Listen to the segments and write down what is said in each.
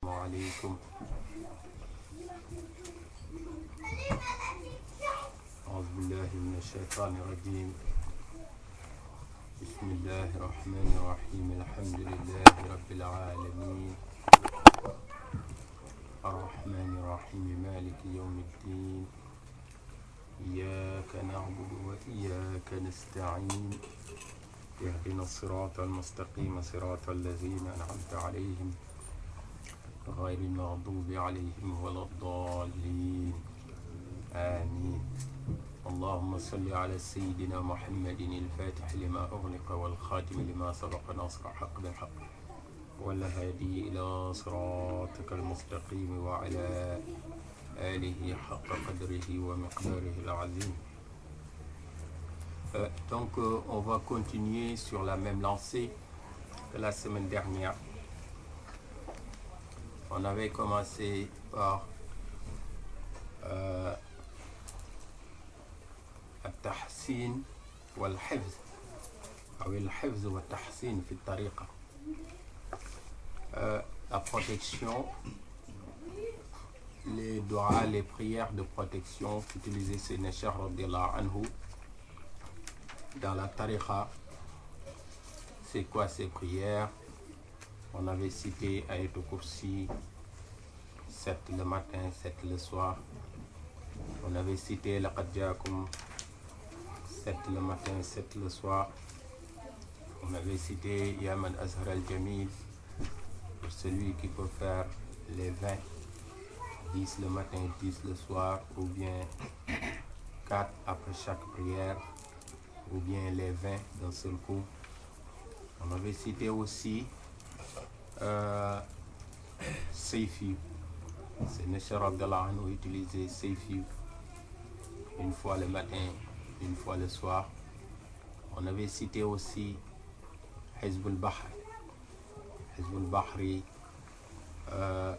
عليكم أعوذ بالله من الشيطان الرجيم بسم الله الرحمن الرحيم الحمد لله رب العالمين الرحمن الرحيم مالك يوم الدين إياك نعبد وإياك نستعين اهدنا الصراط المستقيم صراط الذين أنعمت عليهم غير المغضوب عليهم ولا الضالين آمين. اللهم صل على سيدنا محمد الفاتح لما أغلق والخاتم لما سبق ناصر الحق بالحق والهادي إلى صراطك المستقيم وعلى آله حق قدره ومقداره العظيم. Donc on va continuer sur la même lancée que la semaine dernière. On avait commencé par التحسين والحفظ أو الحفظ والتحسين في الطريقة. La protection, les doigts, les prières de protection qu'utilisait Sayyidina Cheikh radiyallahu anhu dans la tariqa. C'est quoi ces prières? On avait cité Ayatul Kursi, 7 le matin, 7 le soir. On avait cité Laqad Ja'akum, 7 le matin, 7 le soir. On avait cité Yaman Azhar al-Jamil, pour celui qui peut faire les 20, 10 le matin, 10 le soir, ou bien 4 après chaque prière, ou bien les 20 d'un seul coup. On avait cité aussi Seyfi. C'est Cheikh Abdallah Anhu utilisait Seyfi une fois le matin, une fois le soir. On avait cité aussi Hizbul Bahr. Hizbul Bahri, 3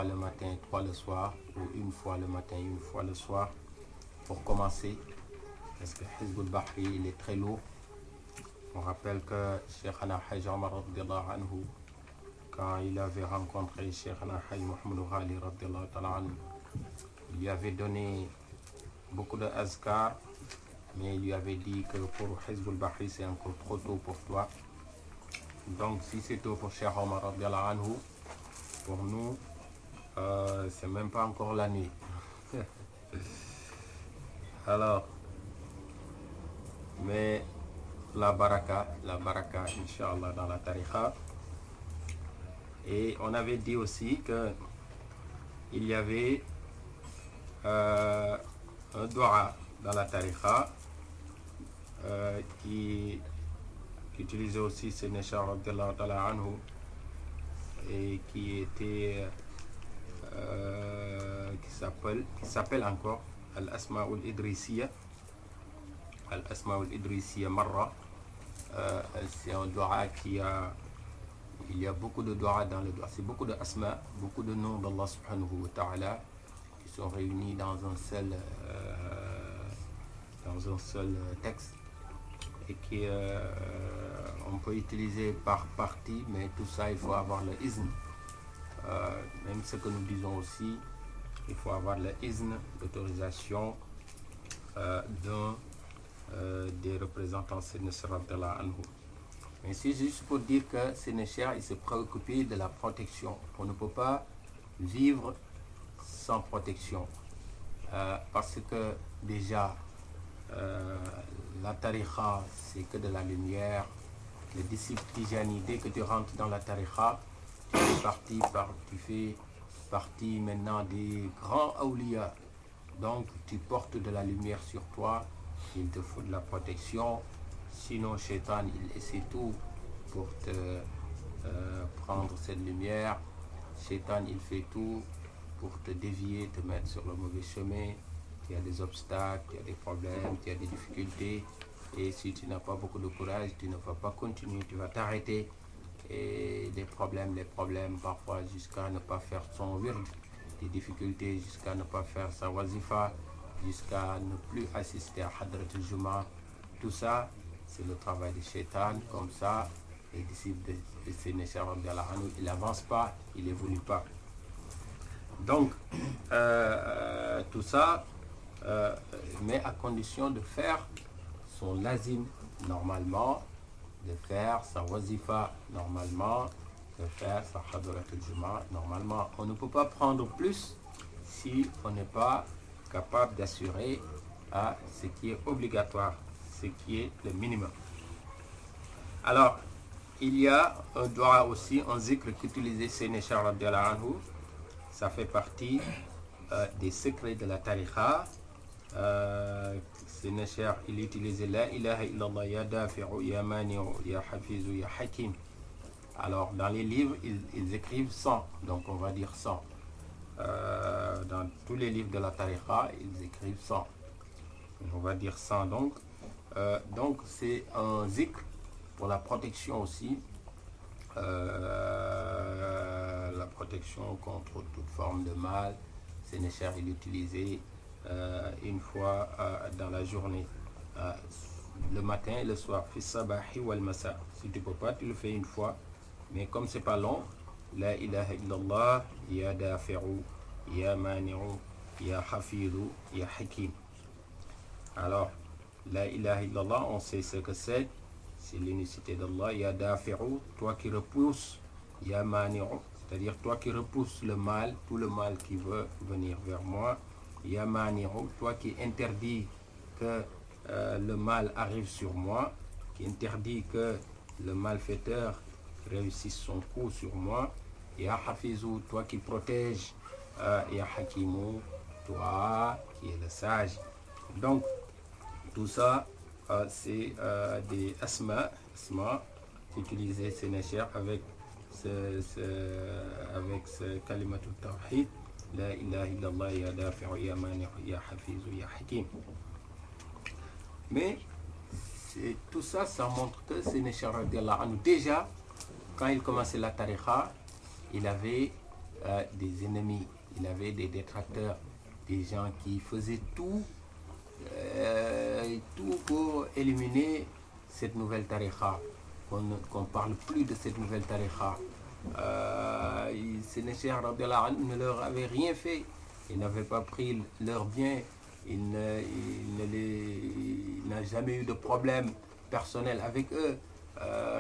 le matin, 3 le soir, ou une fois le matin, une fois le soir, pour commencer. Parce que Hizbul Bahri, il est très lourd. On rappelle que Cheikh Haj Omar radiyallahu anhu, quand il avait rencontré Cheikh Haj Mohamed Ghali radiyallahu ta'ala anhu, il lui avait donné beaucoup de azkar, mais il lui avait dit que pour Hizbul Bahri c'est encore trop tôt pour toi. Donc si c'est tôt pour Cheikh Omar radiyallahu anhu, pour nous c'est même pas encore la nuit. Alors, mais la baraka Inch'Allah dans la tariqa. Et on avait dit aussi que il y avait un dua dans la tariqa qui utilisait aussi Sayyidina Cheikh radiyallahu ta'ala anhu et qui était qui s'appelle encore Al-Asma'ul Idrisiya. Al-Asma'ul Idrisiya Marra. C'est un dua il y a beaucoup de dua dans le dua. C'est beaucoup de asma, beaucoup de noms d'Allah subhanahu wa ta'ala qui sont réunis dans un seul texte et qui on peut utiliser par partie, mais tout ça il faut avoir le izn. Même ce que nous disons aussi, il faut avoir le izn, l'autorisation des représentants Sayyidina Cheikh radiyallahu anhu. Mais c'est juste pour dire que Sayyidina Cheikh il s'est préoccupé de la protection. On ne peut pas vivre sans protection parce que déjà la tariqa c'est que de la lumière. Les disciples Tijani, dès que tu rentres dans la tariqa, tu fais partie maintenant des grands awliya. Donc tu portes de la lumière sur toi. Il te faut de la protection, sinon Shaitan il essaie tout pour te prendre cette lumière. Shaitan il fait tout pour te dévier, te mettre sur le mauvais chemin. Il y a des obstacles, il y a des problèmes, il y a des difficultés, et si tu n'as pas beaucoup de courage, tu ne vas pas continuer, tu vas t'arrêter, et les problèmes parfois jusqu'à ne pas faire son wird, des difficultés jusqu'à ne pas faire sa wazifa, jusqu'à ne plus assister à Hadrat al-Juma. Tout ça, c'est le travail de Shaitan. Comme ça, les disciples de Sénéchal, il n'avance pas, il n'évolue pas. Donc, tout ça, mais à condition de faire son lazim normalement, de faire sa wazifa normalement, de faire sa hadrat al-juma normalement. On ne peut pas prendre plus si on n'est pas capable d'assurer à ce qui est obligatoire, ce qui est le minimum. Alors, il y a un dua aussi, un zikr qu'utilisait Sénéchal radiallahu anhu. Ça fait partie des secrets de la tariqa. Sénéchal, il utilisait la ilaha illallah ya dafi'u ya mani'u ya hafizu ya hakim. Alors, dans les livres, ils écrivent 100, donc on va dire 100. Dans tous les livres de la tariqa, ils écrivent 100. On va dire 100 donc. Donc, c'est un zikr pour la protection aussi. La protection contre toute forme de mal. Sénéchal, il utilisait une fois dans la journée, le matin et le soir. Fi sabahi wal masa. Si tu ne peux pas, tu le fais une fois. Mais comme c'est pas long, la ilaha illallah, ya dafi'u, ya mani'u, ya hafizu, ya hakim. Alors, la ilaha illallah, on sait ce que c'est l'unicité d'Allah. Ya dafi'u, toi qui repousses, ya mani'u, c'est-à-dire toi qui repousses le mal, tout le mal qui veut venir vers moi. Ya mani'u, toi qui interdis que le mal arrive sur moi, qui interdit que le malfaiteur réussisse son coup sur moi. Ya hafizu, toi qui protèges. Ya hakimu, toi qui es le sage. Donc, tout ça, c'est des asma utilisés Sénéchal avec ce kalimatul tawhid. La ilaha illallah ya dafi'u ya mani'u ya hafizu ya hakim. Mais tout ça, ça montre que Sénéchal radiallahu anhu, déjà, quand il commençait la tariqa, il avait des ennemis, il avait des détracteurs, des gens qui faisaient tout pour éliminer cette nouvelle tariqa, qu'on ne parle plus de cette nouvelle tariqa. Sénéchal radiallahu anhu ne leur avait rien fait, il n'avait pas pris leurs biens, il n'a jamais eu de problème personnel avec eux,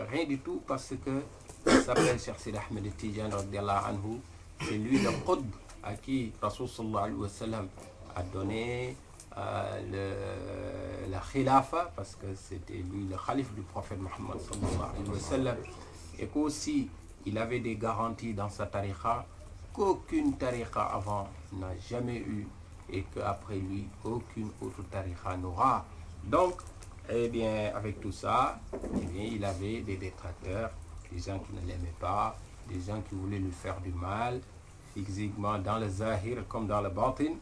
rien du tout, parce que il s'appelle Cheikh Sidi Ahmed Tidiane radiallahu anhu. C'est lui le qutb à qui Rasul sallallahu alayhi wa sallam a donné la khilafa, parce que c'était lui le khalif du prophète Mohammed sallallahu alayhi wa sallam, et qu'aussi il avait des garanties dans sa tariqa qu'aucune tariqa avant n'a jamais eu, et qu'après lui aucune autre tariqa n'aura. Donc, eh bien, avec tout ça, eh bien, il avait des détracteurs, des gens qui ne l'aimaient pas, des gens qui voulaient lui faire du mal, physiquement dans le zahir comme dans le batin.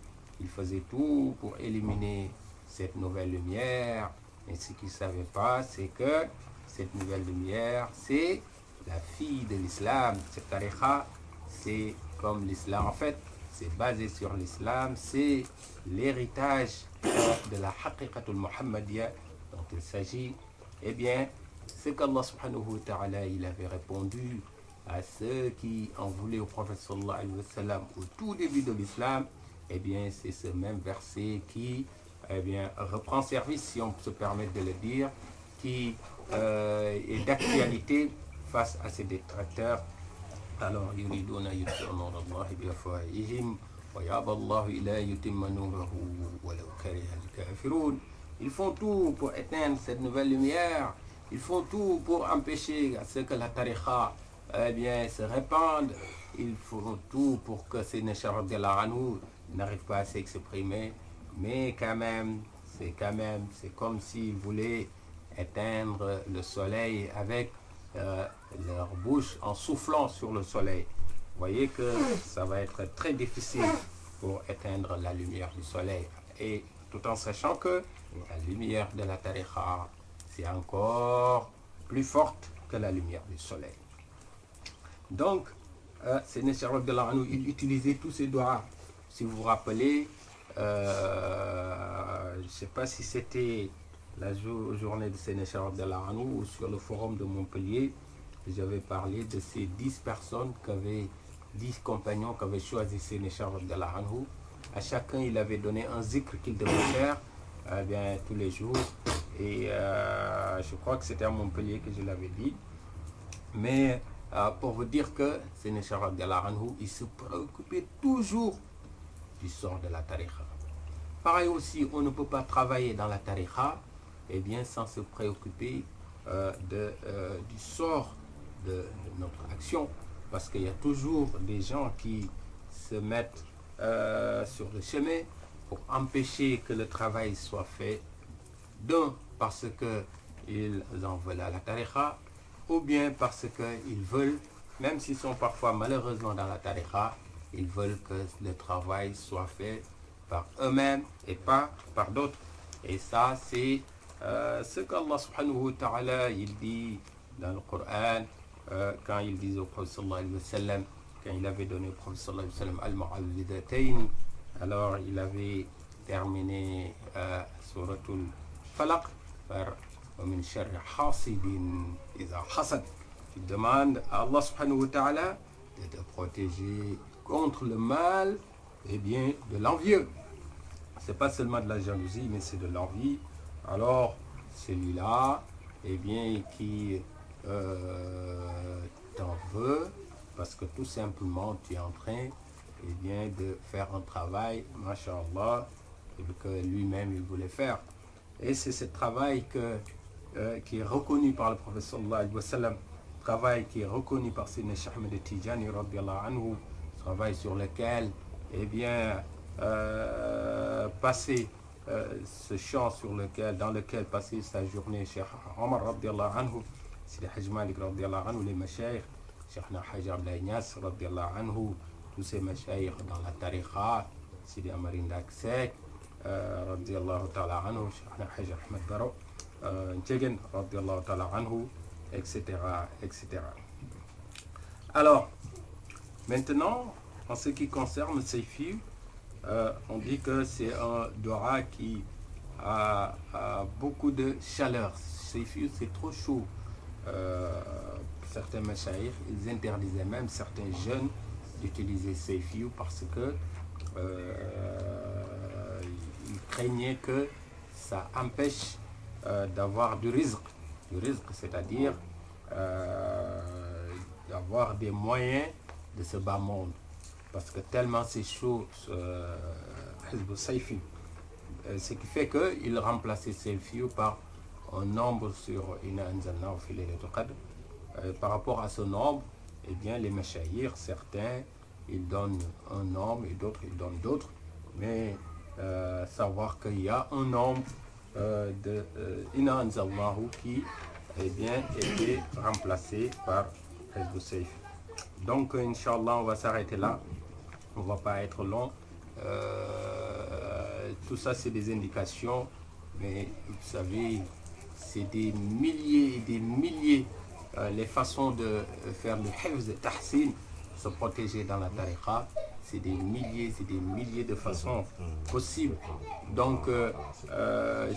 Il faisait tout pour éliminer cette nouvelle lumière. Et ce qu'il ne savait pas, c'est que cette nouvelle lumière, c'est la fille de l'islam. Cette tariqa, c'est comme l'islam. En fait, c'est basé sur l'islam. C'est l'héritage de la haqiqatul muhammadiyya dont il s'agit. Eh bien, ce qu'Allah subhanahu wa ta'ala, il avait répondu à ceux qui en voulaient au prophète sallallahu alayhi wa sallam au tout début de l'islam, eh bien, c'est ce même verset qui, eh bien, reprend service, si on peut se permettre de le dire, qui est d'actualité face à ces détracteurs. Alors, yuriduna yutfi'u nura Allahi bi afwahihim wa ya'ba Allahu illa yutimma nurahu walau kariha al-kafirun. Ils font tout pour éteindre cette nouvelle lumière. Ils font tout pour empêcher à ce que la tariqa, eh bien, se répande. Ils font tout pour que Sénéchal radiallahu anhu n'arrive pas à s'exprimer. Mais quand même, c'est comme s'ils voulaient éteindre le soleil avec leur bouche en soufflant sur le soleil. Vous voyez que ça va être très difficile pour éteindre la lumière du soleil. Et tout en sachant que la lumière de la tariqa, c'est encore plus forte que la lumière du soleil. Donc, Sénéchal radiallahu anhu, il utilisait tous ces doigts. Si vous vous rappelez, je ne sais pas si c'était la journée de Sénéchal radiallahu anhu ou sur le forum de Montpellier, j'avais parlé de ces 10 personnes, 10 compagnons qui avaient choisi Sénéchal radiallahu anhu. À chacun, il avait donné un zikr qu'il devait faire tous les jours. Et je crois que c'était à Montpellier que je l'avais dit. Mais pour vous dire que Sénéchal radiallahu anhu, il se préoccupait toujours du sort de la tariqa. Pareil aussi, on ne peut pas travailler dans la tariqa sans se préoccuper du sort de notre action, parce qu'il y a toujours des gens qui se mettent sur le chemin pour empêcher que le travail soit fait, d'un parce qu'ils en veulent à la tariqa, ou bien parce qu'ils veulent, même s'ils sont parfois malheureusement dans la tariqa, ils veulent que le travail soit fait par eux-mêmes et pas par d'autres. Et ça, c'est ce qu'Allah subhanahu wa ta'ala il dit dans le Coran, quand il dit au Prophète sallallahu alayhi wa sallam, quand il avait donné au Prophète sallallahu alayhi wa sallam al-mu'awwidhatayn, alors il avait terminé suratul Falaq par وَمِنْ شَرِّ حَاسِدٍ إِذَا حَسَدَ. Il demande à Allah subhanahu wa ta'ala de te protéger contre le mal de l'envieux. C'est pas seulement de la jalousie, mais c'est de l'envie. Alors celui-là qui t'en veut parce que tout simplement tu es en train de faire un travail, masha'Allah, que lui-même il voulait faire. Et c'est ce travail qui est reconnu par le prophète sallallahu alayhi wa sallam, travail qui est reconnu par Sayyidina Cheikh Ahmed Tidjani radiyallahu anhu, travail sur lequel passer ce champ dans lequel passer sa journée Cheikh Omar radiyallahu anhu, Sidi Hajj Malik radiyallahu anhu, les mashayikh, Cheikh Hajj Abdallah Niass radiyallahu anhu, tous ces mashayikh dans la tariqa, Sidi Amarin Daksek radiyallahu ta'ala anhu, Cheikh Hajj Ahmed Baro Ndjegen radiyallahu ta'ala anhu, etc., etc. Alors, maintenant, en ce qui concerne Seyfi, on dit que c'est un dua qui a beaucoup de chaleur. Seyfi, c'est trop chaud. Certains mashayikh, ils interdisaient même certains jeunes d'utiliser Seyfi parce que ils craignaient que ça empêche d'avoir du rizq, c'est-à-dire d'avoir des moyens de ce bas monde, parce que tellement c'est chaud Hizb Sayfi, ce qui fait qu'il remplaçait Sayfi par un nombre sur Inna Anzalnahu fi Laylatul Qadr. Par rapport à ce nombre, les mashayikh, certains ils donnent un nombre et d'autres ils donnent d'autres, mais savoir qu'il y a un nombre de Inna Anzalnahu qui été remplacé par Hizb Sayfi. Donc Inch'Allah, on va s'arrêter là, on va pas être long. Tout ça c'est des indications, mais vous savez, c'est des milliers et des milliers les façons de faire le hifz, tahsin, se protéger dans la tariqa. C'est des milliers de façons possibles. Donc,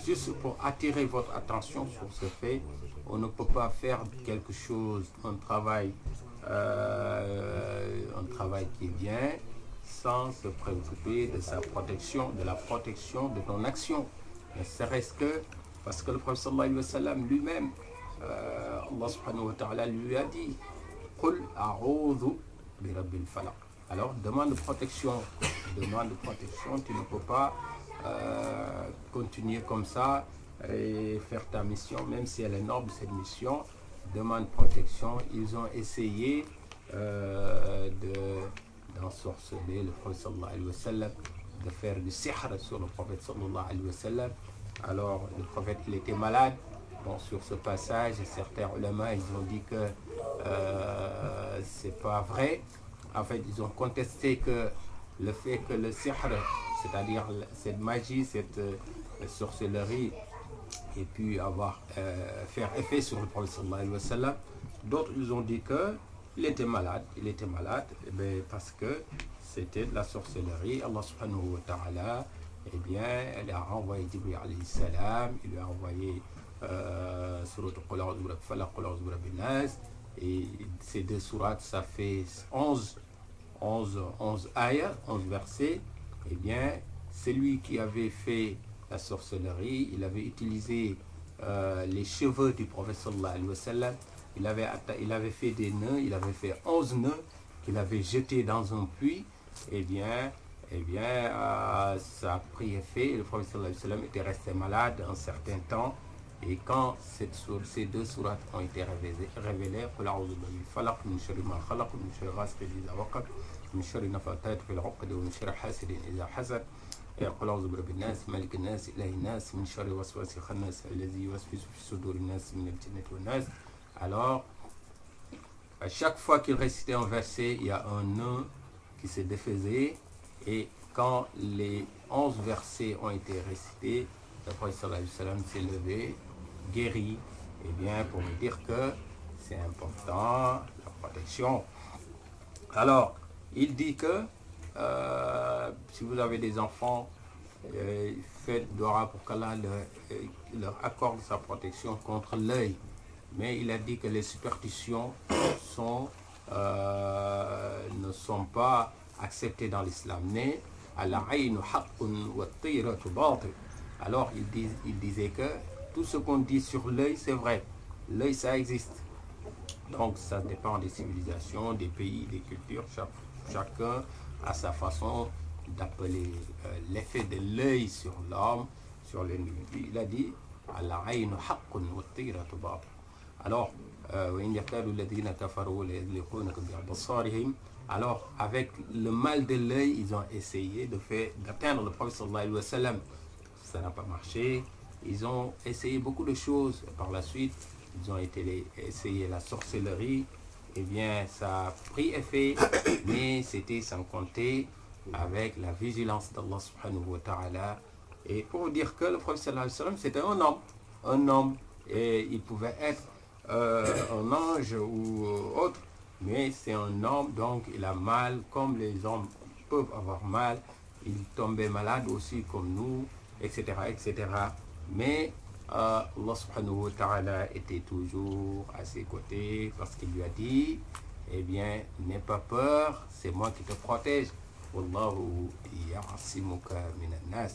juste pour attirer votre attention sur ce fait, on ne peut pas faire quelque chose, un travail qui est bien, sans se préoccuper de sa protection, de la protection de ton action. Ne serait-ce que parce que le prophète sallallahu alayhi wa sallam lui-même, Allah subhanahu wa ta'ala lui a dit « Qul a'udhu bi rabbil falaq ». Alors, demande protection, tu ne peux pas continuer comme ça et faire ta mission, même si elle est noble cette mission, demande protection. Ils ont essayé d'ensorceler le prophète sallallahu alayhi wa sallam, de faire du sihr sur le prophète sallallahu alayhi wa sallam. Alors, le prophète, il était malade. Bon, sur ce passage, certains ulama, ils ont dit que c'est pas vrai. En fait, ils ont contesté que le fait que le sihr, c'est-à-dire cette magie, cette sorcellerie, ait pu faire effet sur le prophète sallallahu alayhi wa sallam. D'autres, ils ont dit qu'il était malade. Parce que c'était de la sorcellerie. Allah subhanahu wa ta'ala, elle a envoyé Jibril alayhi salam, il lui a envoyé surat Qul a'udhu bi rabbil falaq, Qul a'udhu bi rabbin nas, Et ces deux sourates, ça fait 11 ayats, 11 versets. Eh bien, celui qui avait fait la sorcellerie, il avait utilisé les cheveux du prophète sallallahu alayhi wa sallam. Il avait fait des nœuds, il avait fait 11 nœuds qu'il avait jetés dans un puits. Eh bien, ça a pris effet. Le prophète sallallahu alayhi wa sallam était resté malade un certain temps. Et quand ces deux sourates ont été révélées, alors, à chaque fois qu'il récitait un verset, il y a un nœud qui se défaisait. Et quand les 11 versets ont été récités, le prophète sallallahu alayhi wa sallam s'est levé, guéri. Eh bien, pour me dire que c'est important, la protection. Alors, il dit que si vous avez des enfants, faites dua pour qu'Allah leur accorde sa protection contre l'œil. Mais il a dit que les superstitions ne sont pas acceptées dans l'islam. Alors, il disait que tout ce qu'on dit sur l'œil, c'est vrai. L'œil, ça existe. Donc, ça dépend des civilisations, des pays, des cultures. Chacun a sa façon d'appeler l'effet de l'œil sur l'homme, sur l'individu. Il a dit alors, alors, avec le mal de l'œil, ils ont essayé d'atteindre le prophète sallallahu alayhi wa sallam. Ça n'a pas marché. Ils ont essayé beaucoup de choses. Par la suite, ils ont essayé la sorcellerie. Eh bien, ça a pris effet, mais c'était sans compter avec la vigilance d'Allah subhanahu wa ta'ala. Et pour vous dire que le prophète sallallahu alayhi wa sallam, c'était un homme, et il pouvait être un ange ou autre, mais c'est un homme, donc il a mal, comme les hommes peuvent avoir mal. Il tombait malade aussi comme nous, etc., etc. Mais Allah subhanahu wa ta'ala était toujours à ses côtés parce qu'il lui a dit, eh bien, n'aie pas peur, c'est moi qui te protège. Wallahu ya'asimuka minan nas.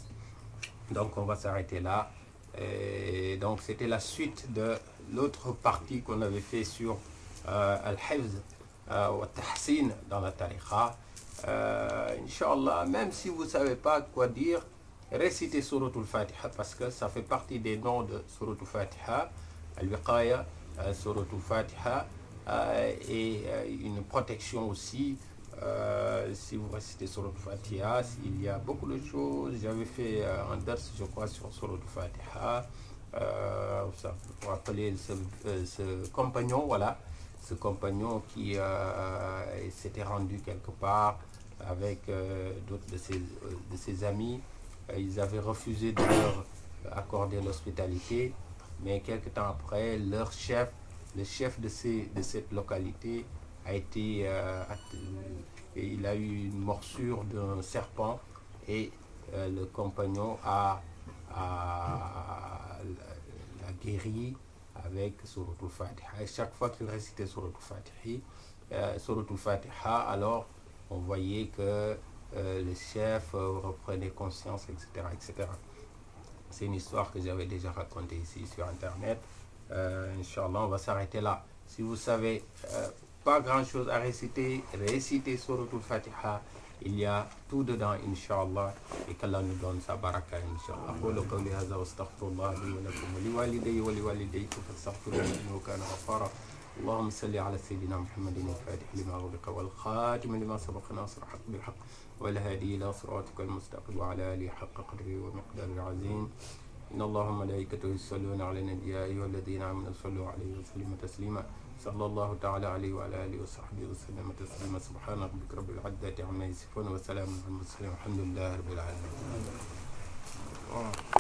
Donc on va s'arrêter là. Et donc c'était la suite de l'autre partie qu'on avait fait sur Al-Hifz wa Tahsin dans la tariqa. Inch'Allah, même si vous ne savez pas quoi dire, récitez Suratul Fatiha parce que ça fait partie des noms de Suratul Fatiha, Al-Wiqaya, Suratul Fatiha, et une protection aussi. Si vous récitez Suratul Fatiha, il y a beaucoup de choses. J'avais fait un dars, je crois, sur Suratul Fatiha. Pour appeler ce compagnon, voilà, ce compagnon qui s'était rendu quelque part avec d'autres de ses amis. Ils avaient refusé de leur accorder l'hospitalité, mais quelque temps après, le chef de cette localité a été, il a eu une morsure d'un serpent et le compagnon a guéri avec Suratul Fatiha. Et chaque fois qu'il récitait Suratul Fatiha, alors on voyait que le chef reprenait conscience, etc., etc. C'est une histoire que j'avais déjà racontée ici sur Internet. Inch'Allah, on va s'arrêter là. Si vous savez pas grand chose à réciter Suratul Fatiha. Il y a tout dedans, Inch'Allah, et qu'Allah nous donne sa baraka, Inch'Allah. أقول قولي هذا واستغفر الله لي ولكم ولوالدي ولوالديكم فاستغفروه إنه كان غفارا. اللهم صل على سيدنا محمد الفاتح لما أغلق والخاتم لما سبق ناصر الحق بالحق والهادي إلى صراطك المستقيم وعلى آله حق قدره ومقداره العظيم. إن الله وملائكته يصلون على النبي يا أيها الذين آمنوا صلوا عليه وسلموا تسليما. صلى الله تعالى عليه وعلى آله وصحبه وسلم تسليما. سبحان ربك رب العزة عما يصفون وسلام على المرسلين والحمد لله رب العالمين.